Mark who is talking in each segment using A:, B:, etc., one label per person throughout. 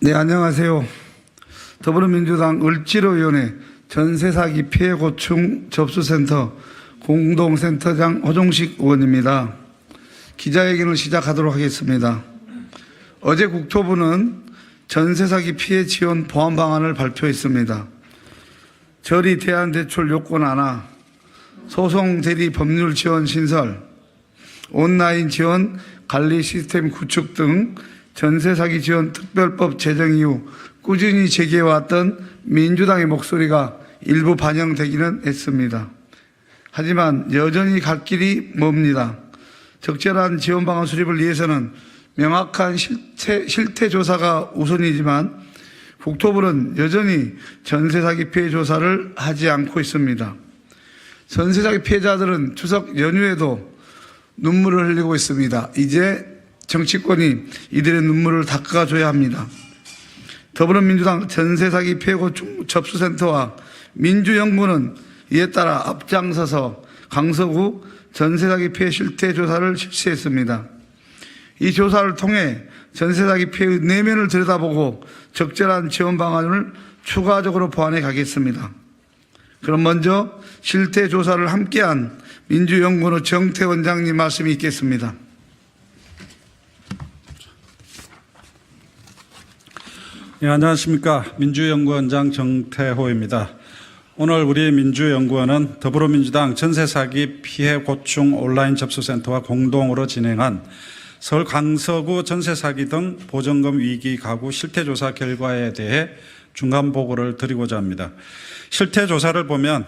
A: 네, 안녕하세요. 더불어민주당 을지로위원회 전세사기 피해 고충 접수센터 공동센터장 호종식 의원입니다. 기자회견을 시작하도록 하겠습니다. 어제 국토부는 전세사기 피해 지원 보완 방안을 발표했습니다. 저리 대안대출 요건 완화, 소송 대리 법률 지원 신설, 온라인 지원 관리 시스템 구축 등 전세사기 지원 특별법 제정 이후 꾸준히 제기해왔던 민주당의 목소리가 일부 반영되기는 했습니다. 하지만 여전히 갈 길이 멉니다. 적절한 지원 방안 수립을 위해서는 명확한 실태 조사가 우선이지만 국토부는 여전히 전세사기 피해 조사를 하지 않고 있습니다. 전세사기 피해자들은 추석 연휴에도 눈물을 흘리고 있습니다. 이제 정치권이 이들의 눈물을 닦아줘야 합니다. 더불어민주당 전세사기 피해 고충 접수센터와 민주연구는 이에 따라 앞장서서 강서구 전세사기 피해 실태 조사를 실시했습니다. 이 조사를 통해 전세사기 피해의 내면을 들여다보고 적절한 지원 방안을 추가적으로 보완해 가겠습니다. 그럼 먼저 실태 조사를 함께한 민주연구원 정태 원장님 말씀이 있겠습니다.
B: 네, 안녕하십니까. 민주연구원장 정태호입니다. 오늘 우리 민주연구원은 더불어민주당 전세사기 피해 고충 온라인 접수센터와 공동으로 진행한 서울 강서구 전세사기 등 보전금 위기 가구 실태조사 결과에 대해 중간 보고를 드리고자 합니다. 실태조사를 보면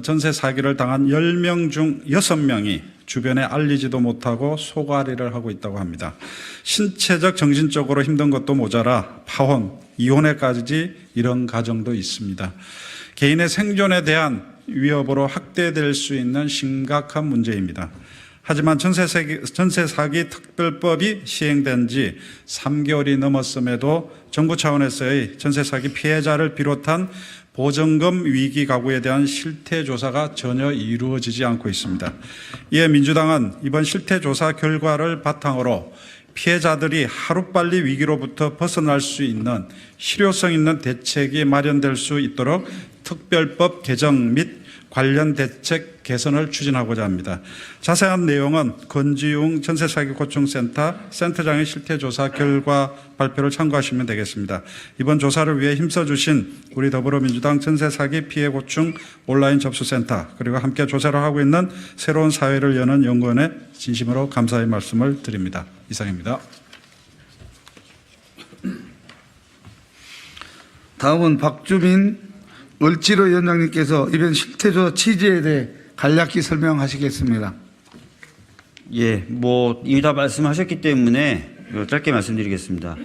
B: 전세 사기를 당한 10명 중 6명이 주변에 알리지도 못하고 소가리를 하고 있다고 합니다. 신체적 정신적으로 힘든 것도 모자라 파혼, 이혼에까지 이런 가정도 있습니다. 개인의 생존에 대한 위협으로 확대될 수 있는 심각한 문제입니다. 하지만 전세사기 특별법이 시행된 지 3개월이 넘었음에도 정부 차원에서의 전세사기 피해자를 비롯한 보전금 위기 가구에 대한 실태조사가 전혀 이루어지지 않고 있습니다. 이에 민주당은 이번 실태조사 결과를 바탕으로 피해자들이 하루빨리 위기로부터 벗어날 수 있는 실효성 있는 대책이 마련될 수 있도록 특별법 개정 및 관련 대책 개선을 추진하고자 합니다. 자세한 내용은 권지웅 전세사기 고충센터 센터장의 실태조사 결과 발표를 참고하시면 되겠습니다. 이번 조사를 위해 힘써주신 우리 더불어민주당 전세사기 피해 고충 온라인 접수센터 그리고 함께 조사를 하고 있는 새로운 사회를 여는 연구원에 진심으로 감사의 말씀을 드립니다. 이상입니다.
A: 다음은 박주민 을지로위원장님께서 이번 실태조사 취지에 대해 간략히 설명하시겠습니다.
C: 예, 이미 다 말씀하셨기 때문에 짧게 말씀드리겠습니다.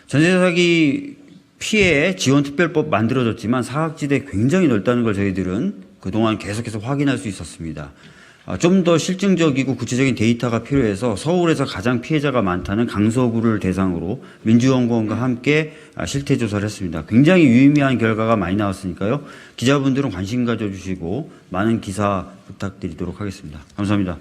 C: 전세사기 피해 지원특별법 만들어졌지만 사각지대 굉장히 넓다는 걸 저희들은 그동안 계속해서 확인할 수 있었습니다. 좀 더 실증적이고 구체적인 데이터가 필요해서 서울에서 가장 피해자가 많다는 강서구를 대상으로 민주연구원과 함께 실태조사를 했습니다. 굉장히 유의미한 결과가 많이 나왔으니까요. 기자분들은 관심 가져주시고 많은 기사 부탁드리도록 하겠습니다. 감사합니다.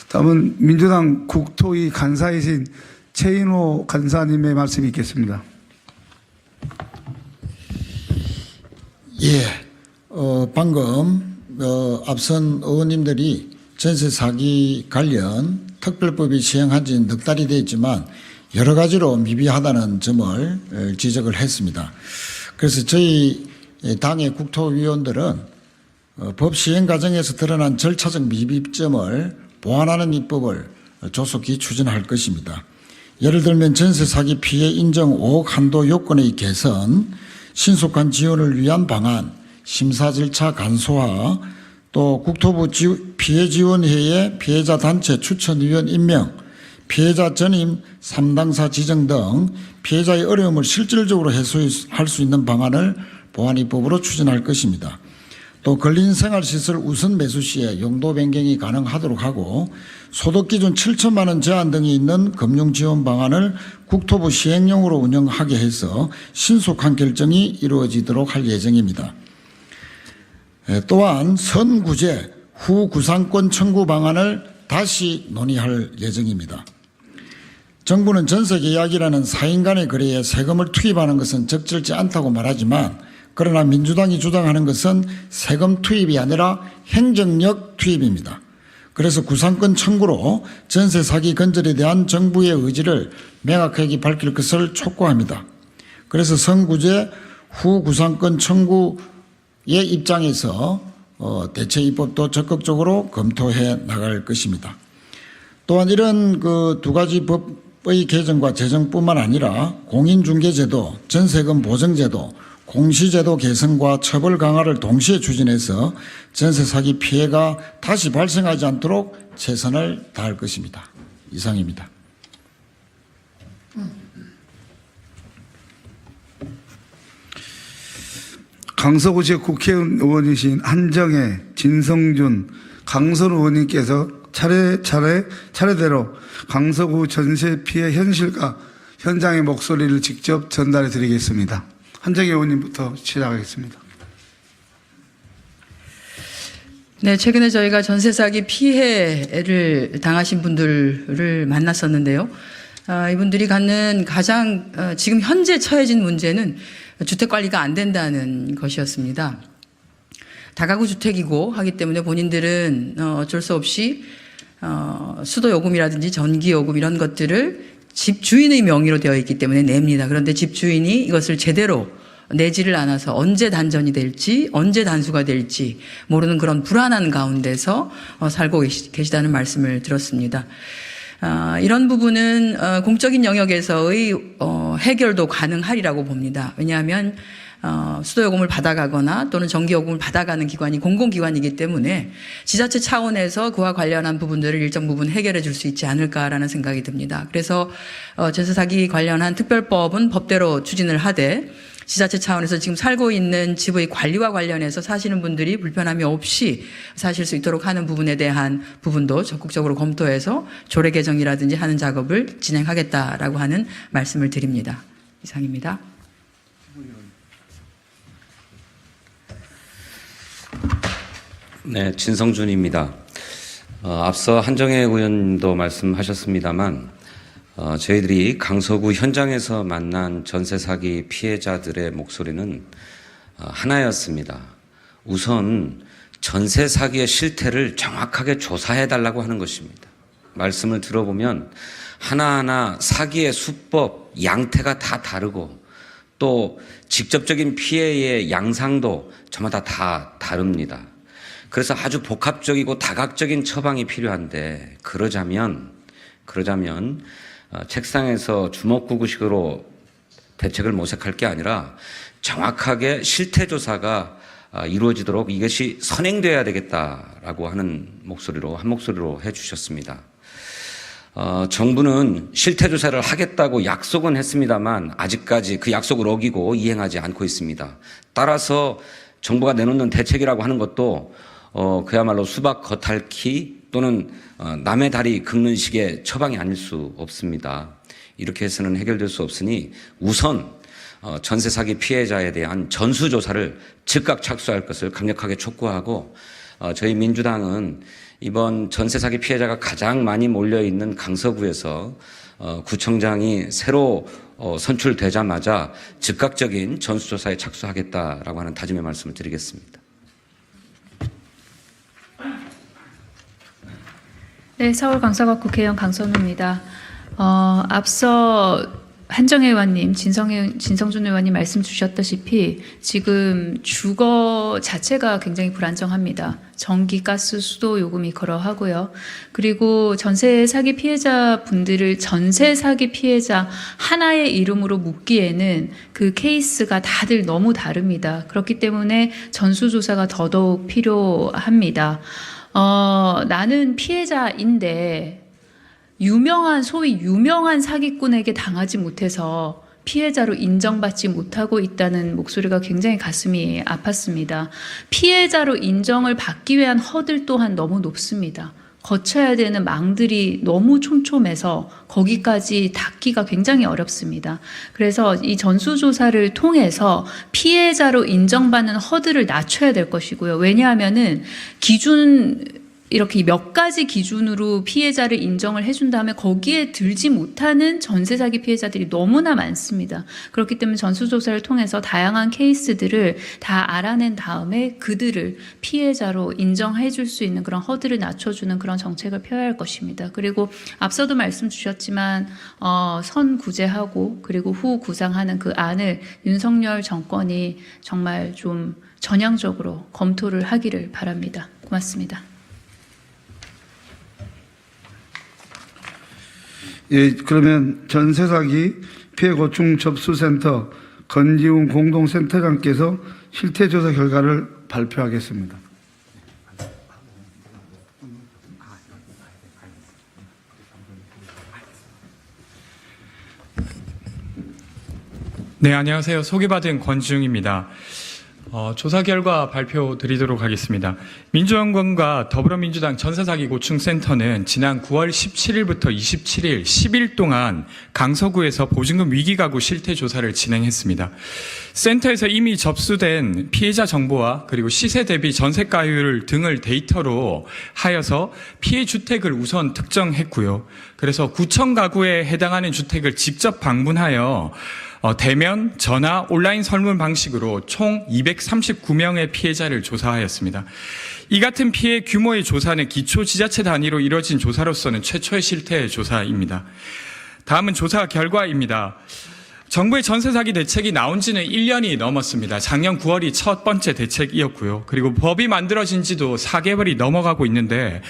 A: 다음은 민주당 국토위 간사이신 최인호 간사님의 말씀이 있겠습니다.
D: 예, 방금 앞선 의원님들이 전세 사기 관련 특별법이 시행한 지 넉 달이 됐지만 여러 가지로 미비하다는 점을 지적을 했습니다. 그래서 저희 당의 국토위원들은 법 시행 과정에서 드러난 절차적 미비점을 보완하는 입법을 조속히 추진할 것입니다. 예를 들면 전세 사기 피해 인정 5억 한도 요건의 개선, 신속한 지원을 위한 방안, 심사 절차 간소화, 또 국토부 피해지원회의 피해자 단체 추천위원 임명, 피해자 전임 3당사 지정 등 피해자의 어려움을 실질적으로 해소할 수 있는 방안을 보완 입법으로 추진할 것입니다. 또 근린생활시설 우선 매수 시에 용도 변경이 가능하도록 하고 소득기준 7천만 원 제한 등이 있는 금융지원 방안을 국토부 시행령으로 운영하게 해서 신속한 결정이 이루어지도록 할 예정입니다. 또한 선구제 후 구상권 청구 방안을 다시 논의할 예정입니다. 정부는 전세 계약이라는 4인 간의 거래에 세금을 투입하는 것은 적절치 않다고 말하지만, 그러나 민주당이 주장하는 것은 세금 투입이 아니라 행정력 투입입니다. 그래서 구상권 청구로 전세 사기 근절에 대한 정부의 의지를 명확하게 밝힐 것을 촉구합니다. 그래서 선구제 후 구상권 청구의 입장에서 대체 입법도 적극적으로 검토해 나갈 것입니다. 또한 이런 그 두 가지 법의 개정과 제정뿐만 아니라 공인중개제도, 전세금 보증제도, 공시제도 개선과 처벌 강화를 동시에 추진해서 전세 사기 피해가 다시 발생하지 않도록 최선을 다할 것입니다. 이상입니다.
A: 강서구 지역 국회의원이신 한정혜, 진성준, 강선 의원님께서 차례대로 강서구 전세 피해 현실과 현장의 목소리를 직접 전달해 드리겠습니다. 한정혜 의원님부터 시작하겠습니다.
E: 네, 최근에 저희가 전세 사기 피해를 당하신 분들을 만났었는데요. 이분들이 갖는 가장 지금 현재 처해진 문제는 주택 관리가 안 된다는 것이었습니다. 다가구 주택이고 하기 때문에 본인들은 어쩔 수 없이 수도 요금이라든지 전기 요금 이런 것들을 집 주인의 명의로 되어 있기 때문에 냅니다. 그런데 집 주인이 이것을 제대로 내지를 않아서 언제 단전이 될지 언제 단수가 될지 모르는 그런 불안한 가운데서 살고 계시다는 말씀을 들었습니다. 이런 부분은 공적인 영역에서의 해결도 가능하리라고 봅니다. 왜냐하면 수도요금을 받아가거나 또는 전기요금을 받아가는 기관이 공공기관이기 때문에 지자체 차원에서 그와 관련한 부분들을 일정 부분 해결해 줄 수 있지 않을까라는 생각이 듭니다. 그래서 전세 사기 관련한 특별법은 법대로 추진을 하되 지자체 차원에서 지금 살고 있는 집의 관리와 관련해서 사시는 분들이 불편함이 없이 사실 수 있도록 하는 부분에 대한 부분도 적극적으로 검토해서 조례 개정이라든지 하는 작업을 진행하겠다라고 하는 말씀을 드립니다. 이상입니다.
F: 네, 진성준입니다. 앞서 한정혜 의원도 말씀하셨습니다만 저희들이 강서구 현장에서 만난 전세 사기 피해자들의 목소리는 하나였습니다. 우선 전세 사기의 실태를 정확하게 조사해 달라고 하는 것입니다. 말씀을 들어보면 하나하나 사기의 수법, 양태가 다 다르고 또 직접적인 피해의 양상도 저마다 다 다릅니다. 그래서 아주 복합적이고 다각적인 처방이 필요한데 그러자면 책상에서 주먹구구식으로 대책을 모색할 게 아니라 정확하게 실태조사가 이루어지도록 이것이 선행되어야 되겠다라고 하는 목소리로 한 목소리로 해주셨습니다. 정부는 실태조사를 하겠다고 약속은 했습니다만 아직까지 그 약속을 어기고 이행하지 않고 있습니다. 따라서 정부가 내놓는 대책이라고 하는 것도 그야말로 수박 겉핥기 또는 남의 다리 긁는 식의 처방이 아닐 수 없습니다. 이렇게 해서는 해결될 수 없으니 우선 전세 사기 피해자에 대한 전수조사를 즉각 착수할 것을 강력하게 촉구하고 저희 민주당은 이번 전세 사기 피해자가 가장 많이 몰려있는 강서구에서 구청장이 새로 선출되자마자 즉각적인 전수조사에 착수하겠다라고 하는 다짐의 말씀을 드리겠습니다.
G: 네, 서울 강서구 국회의원 강선우입니다. 앞서 한정혜 의원님, 진성준 의원님 말씀 주셨다시피 지금 주거 자체가 굉장히 불안정합니다. 전기, 가스, 수도 요금이 그러하고요. 그리고 전세 사기 피해자 분들을 전세 사기 피해자 하나의 이름으로 묶기에는 그 케이스가 다들 너무 다릅니다. 그렇기 때문에 전수조사가 더더욱 필요합니다. 나는 피해자인데 소위 유명한 사기꾼에게 당하지 못해서 피해자로 인정받지 못하고 있다는 목소리가 굉장히 가슴이 아팠습니다. 피해자로 인정을 받기 위한 허들 또한 너무 높습니다. 거쳐야 되는 망들이 너무 촘촘해서 거기까지 닿기가 굉장히 어렵습니다. 그래서 이 전수조사를 통해서 피해자로 인정받는 허들을 낮춰야 될 것이고요. 왜냐하면은 이렇게 몇 가지 기준으로 피해자를 인정을 해준 다음에 거기에 들지 못하는 전세 사기 피해자들이 너무나 많습니다. 그렇기 때문에 전수조사를 통해서 다양한 케이스들을 다 알아낸 다음에 그들을 피해자로 인정해 줄 수 있는 그런 허들을 낮춰주는 그런 정책을 펴야 할 것입니다. 그리고 앞서도 말씀 주셨지만 선구제하고 그리고 후 구상하는 그 안을 윤석열 정권이 정말 좀 전향적으로 검토를 하기를 바랍니다. 고맙습니다.
A: 예, 그러면 전세 사기 피해 고충 접수센터 건지훈 공동센터장께서 실태 조사 결과를 발표하겠습니다.
H: 네, 안녕하세요. 소개받은 권지웅입니다. 조사 결과 발표드리도록 하겠습니다. 민주연구원과 더불어민주당 전세사기 고충센터는 지난 9월 17일부터 27일 10일 동안 강서구에서 보증금 위기가구 실태조사를 진행했습니다. 센터에서 이미 접수된 피해자 정보와 그리고 시세 대비 전세가율 등을 데이터로 하여서 피해 주택을 우선 특정했고요. 그래서 9천 가구에 해당하는 주택을 직접 방문하여 대면, 전화, 온라인 설문 방식으로 총 239명의 피해자를 조사하였습니다. 이 같은 피해 규모의 조사는 기초지자체 단위로 이뤄진 조사로서는 최초의 실태 조사입니다. 다음은 조사 결과입니다. 정부의 전세 사기 대책이 나온 지는 1년이 넘었습니다. 작년 9월이 첫 번째 대책이었고요. 그리고 법이 만들어진 지도 4개월이 넘어가고 있는데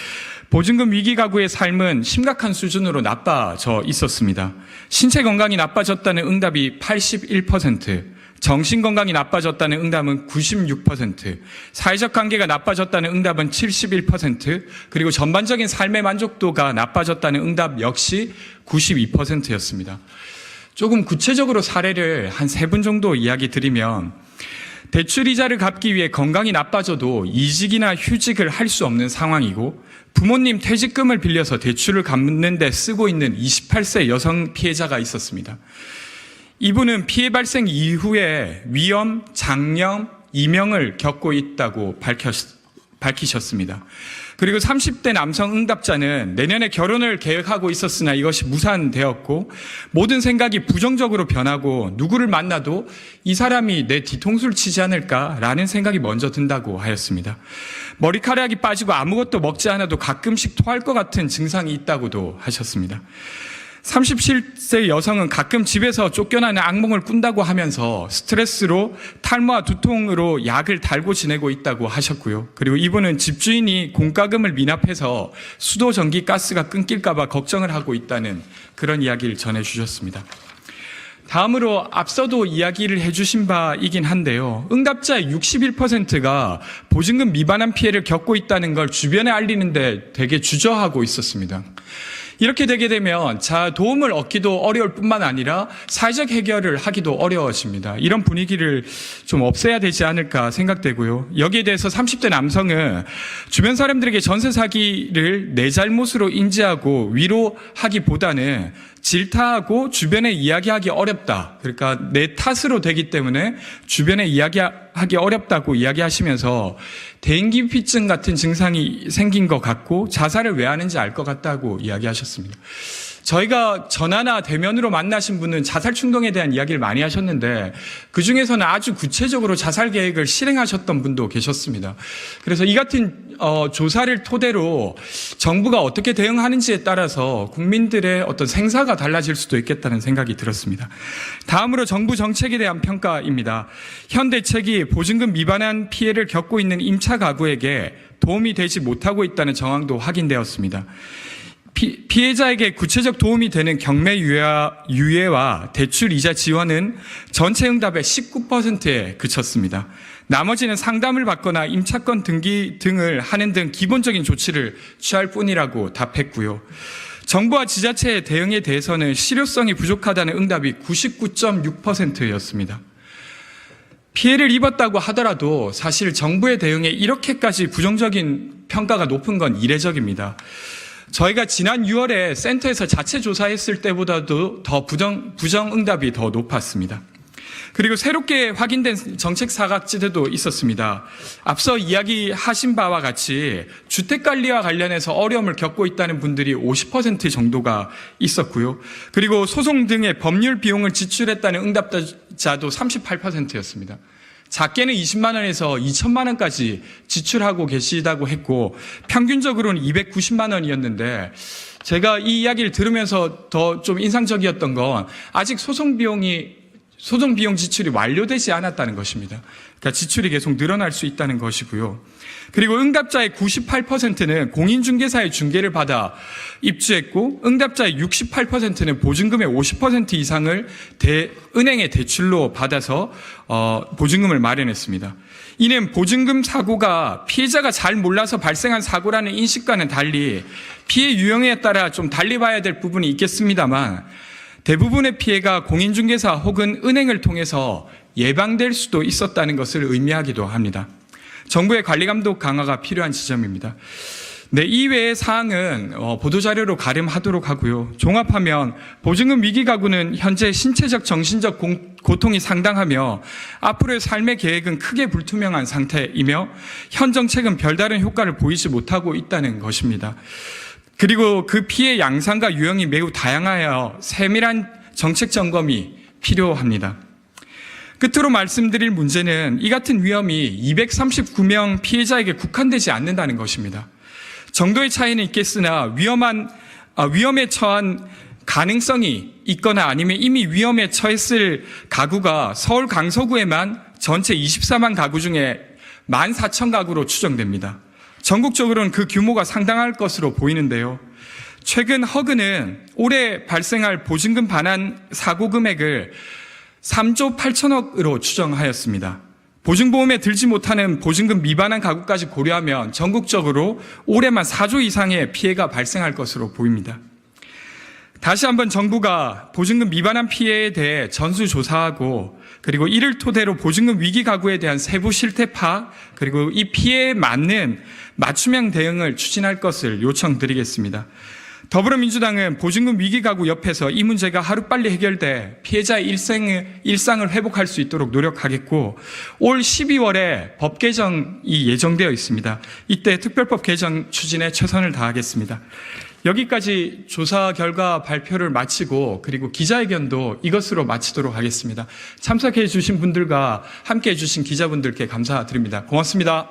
H: 보증금 위기 가구의 삶은 심각한 수준으로 나빠져 있었습니다. 신체 건강이 나빠졌다는 응답이 81%, 정신 건강이 나빠졌다는 응답은 96%, 사회적 관계가 나빠졌다는 응답은 71%, 그리고 전반적인 삶의 만족도가 나빠졌다는 응답 역시 92%였습니다. 조금 구체적으로 사례를 한 3분 정도 이야기 드리면 대출 이자를 갚기 위해 건강이 나빠져도 이직이나 휴직을 할 수 없는 상황이고 부모님 퇴직금을 빌려서 대출을 갚는 데 쓰고 있는 28세 여성 피해자가 있었습니다. 이분은 피해 발생 이후에 위염, 장염, 이명을 겪고 있다고 밝히셨습니다. 그리고 30대 남성 응답자는 내년에 결혼을 계획하고 있었으나 이것이 무산되었고 모든 생각이 부정적으로 변하고 누구를 만나도 이 사람이 내 뒤통수를 치지 않을까라는 생각이 먼저 든다고 하였습니다. 머리카락이 빠지고 아무것도 먹지 않아도 가끔씩 토할 것 같은 증상이 있다고도 하셨습니다. 37세 여성은 가끔 집에서 쫓겨나는 악몽을 꾼다고 하면서 스트레스로 탈모와 두통으로 약을 달고 지내고 있다고 하셨고요. 그리고 이분은 집주인이 공과금을 미납해서 수도, 전기, 가스가 끊길까 봐 걱정을 하고 있다는 그런 이야기를 전해주셨습니다. 다음으로 앞서도 이야기를 해주신 바이긴 한데요. 응답자의 61%가 보증금 미반환 피해를 겪고 있다는 걸 주변에 알리는데 되게 주저하고 있었습니다. 이렇게 되게 되면 도움을 얻기도 어려울 뿐만 아니라 사회적 해결을 하기도 어려워집니다. 이런 분위기를 좀 없애야 되지 않을까 생각되고요. 여기에 대해서 30대 남성은 주변 사람들에게 전세 사기를 내 잘못으로 인지하고 위로하기보다는 질타하고 주변에 이야기하기 어렵다. 그러니까 내 탓으로 되기 때문에 주변에 이야기하기 어렵다고 이야기하시면서 대인기피증 같은 증상이 생긴 것 같고 자살을 왜 하는지 알 것 같다고 이야기하셨습니다. 저희가 전화나 대면으로 만나신 분은 자살 충동에 대한 이야기를 많이 하셨는데 그중에서는 아주 구체적으로 자살 계획을 실행하셨던 분도 계셨습니다. 그래서 이 같은 조사를 토대로 정부가 어떻게 대응하는지에 따라서 국민들의 어떤 생사가 달라질 수도 있겠다는 생각이 들었습니다. 다음으로 정부 정책에 대한 평가입니다. 현 대책이 보증금 미반환 피해를 겪고 있는 임차 가구에게 도움이 되지 못하고 있다는 정황도 확인되었습니다. 피해자에게 구체적 도움이 되는 경매 유예와 대출 이자 지원은 전체 응답의 19%에 그쳤습니다. 나머지는 상담을 받거나 임차권 등기 등을 하는 등 기본적인 조치를 취할 뿐이라고 답했고요. 정부와 지자체의 대응에 대해서는 실효성이 부족하다는 응답이 99.6%였습니다. 피해를 입었다고 하더라도 사실 정부의 대응에 이렇게까지 부정적인 평가가 높은 건 이례적입니다. 저희가 지난 6월에 센터에서 자체 조사했을 때보다도 더 부정 응답이 더 높았습니다. 그리고 새롭게 확인된 정책 사각지대도 있었습니다. 앞서 이야기하신 바와 같이 주택관리와 관련해서 어려움을 겪고 있다는 분들이 50% 정도가 있었고요. 그리고 소송 등의 법률 비용을 지출했다는 응답자도 38%였습니다. 작게는 20만 원에서 2천만 원까지 지출하고 계시다고 했고 평균적으로는 290만 원이었는데 제가 이 이야기를 들으면서 더 좀 인상적이었던 건 아직 소송 비용 지출이 완료되지 않았다는 것입니다. 그러니까 지출이 계속 늘어날 수 있다는 것이고요. 그리고 응답자의 98%는 공인중개사의 중개를 받아 입주했고 응답자의 68%는 보증금의 50% 이상을 은행의 대출로 받아서 보증금을 마련했습니다. 이는 보증금 사고가 피해자가 잘 몰라서 발생한 사고라는 인식과는 달리 피해 유형에 따라 좀 달리 봐야 될 부분이 있겠습니다만 대부분의 피해가 공인중개사 혹은 은행을 통해서 예방될 수도 있었다는 것을 의미하기도 합니다. 정부의 관리감독 강화가 필요한 지점입니다. 네, 이외의 사항은 보도자료로 가름하도록 하고요. 종합하면 보증금 위기 가구는 현재 신체적 정신적 고통이 상당하며 앞으로의 삶의 계획은 크게 불투명한 상태이며 현 정책은 별다른 효과를 보이지 못하고 있다는 것입니다. 그리고 그 피해 양상과 유형이 매우 다양하여 세밀한 정책 점검이 필요합니다. 끝으로 말씀드릴 문제는 이 같은 위험이 239명 피해자에게 국한되지 않는다는 것입니다. 정도의 차이는 있겠으나 위험에 처한 가능성이 있거나 아니면 이미 위험에 처했을 가구가 서울 강서구에만 전체 24만 가구 중에 14,000가구로 추정됩니다. 전국적으로는 그 규모가 상당할 것으로 보이는데요. 최근 허그는 올해 발생할 보증금 반환 사고 금액을 3조 8천억으로 추정하였습니다. 보증보험에 들지 못하는 보증금 미반환 가구까지 고려하면 전국적으로 올해만 4조 이상의 피해가 발생할 것으로 보입니다. 다시 한번 정부가 보증금 미반환 피해에 대해 전수조사하고 그리고 이를 토대로 보증금 위기 가구에 대한 세부 실태 파악 그리고 이 피해에 맞는 맞춤형 대응을 추진할 것을 요청드리겠습니다. 더불어민주당은 보증금 위기 가구 옆에서 이 문제가 하루빨리 해결돼 피해자의 일상을 회복할 수 있도록 노력하겠고 올 12월에 법 개정이 예정되어 있습니다. 이때 특별법 개정 추진에 최선을 다하겠습니다. 여기까지 조사 결과 발표를 마치고 그리고 기자회견도 이것으로 마치도록 하겠습니다. 참석해 주신 분들과 함께해 주신 기자분들께 감사드립니다. 고맙습니다.